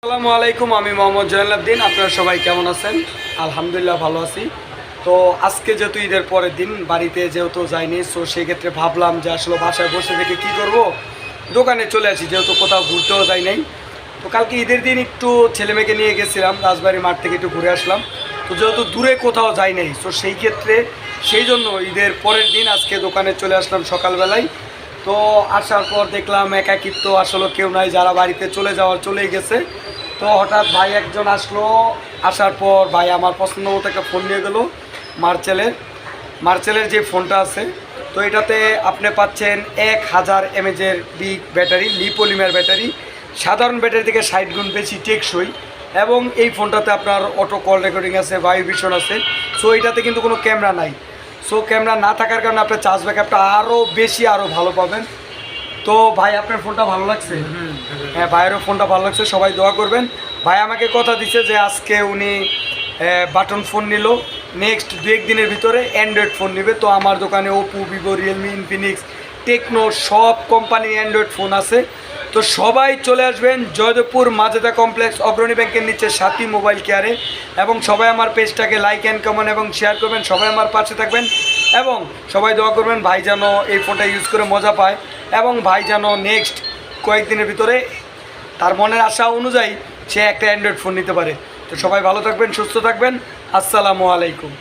আসসালামু আলাইকুম, আমি মোহাম্মদ জয়নালউদ্দিন। আপনারা সবাই কেমন আছেন? আলহামদুলিল্লাহ ভালো আছি। তো আজকে যেহেতু ঈদের পরের দিন, বাড়িতে যেহেতু যাইনি, সো সেই ক্ষেত্রে ভাবলাম যে আসলে বাসায় বসে থেকে কী করব, দোকানে চলে আসি, যেহেতু কোথাও ঘুরতেও যাই নাই। তো কালকে ঈদের দিন একটু ছেলেমেয়েকে নিয়ে গেছিলাম, রাজবাড়ি মাঠ থেকে একটু ঘুরে আসলাম। তো যেহেতু দূরে কোথাও যাই নাই, সো সেই ক্ষেত্রে সেই জন্য ঈদের পরের দিন আজকে দোকানে চলে আসলাম সকালবেলায়। তো আসার পর দেখলাম একাকিত্ব, আসলে কেউ নাই, যারা বাড়িতে চলেই গেছে। তো হঠাৎ ভাই একজন আসলো, আসার পর ভাই আমার পছন্দ মতো একটা ফোন নিয়ে গেলো, মার্চেলের যে ফোনটা আছে। তো এটাতে আপনি পাচ্ছেন 1000 এমএজের বিগ ব্যাটারি, লিপোলিমার ব্যাটারি, সাধারণ ব্যাটারি থেকে 60 গুণ বেশি টেকসই। এবং এই ফোনটাতে আপনার অটো কল রেকর্ডিং আছে, ভাইব্রেশন আছে। সো এটাতে কিন্তু কোনো ক্যামেরা নাই। সো ক্যামেরা না থাকার কারণে আপনার চার্জ ব্যাকআপটা আরও ভালো পাবেন। তো ভাই আপনার ফোনটা ভালো লাগছে? হ্যাঁ, ভাইয়েরও ফোনটা ভালো লাগছে, সবাই দোয়া করবেন। ভাই আমাকে কথা দিচ্ছে যে আজকে উনি বাটন ফোন নিল, নেক্সট 2-1 দিনের ভিতরে অ্যান্ড্রয়েড ফোন নেবে। তো আমার দোকানে Oppo, Vivo, Realme, Infinix, Tecno সব কোম্পানির অ্যান্ড্রয়েড ফোন আছে। তো সবাই চলে আসবেন জয়দেবপুর মাজেদা কমপ্লেক্স অগ্রণী ব্যাংকের নিচে সাথী মোবাইল কেয়ারে। এবং সবাই আমার পেজটাকে লাইক অ্যান্ড কমেন্ট এবং শেয়ার করবেন, সবাই আমার পাশে থাকবেন এবং সবাই দোয়া করবেন ভাই যেন এই ফোনটা ইউজ করে মজা পায় এবং ভাই যেন নেক্সট কয়েকদিনের ভিতরে তার মনের আশা অনুযায়ী সে একটা অ্যান্ড্রয়েড ফোন নিতে পারে। তো সবাই ভালো থাকবেন, সুস্থ থাকবেন। আসসালামু আলাইকুম।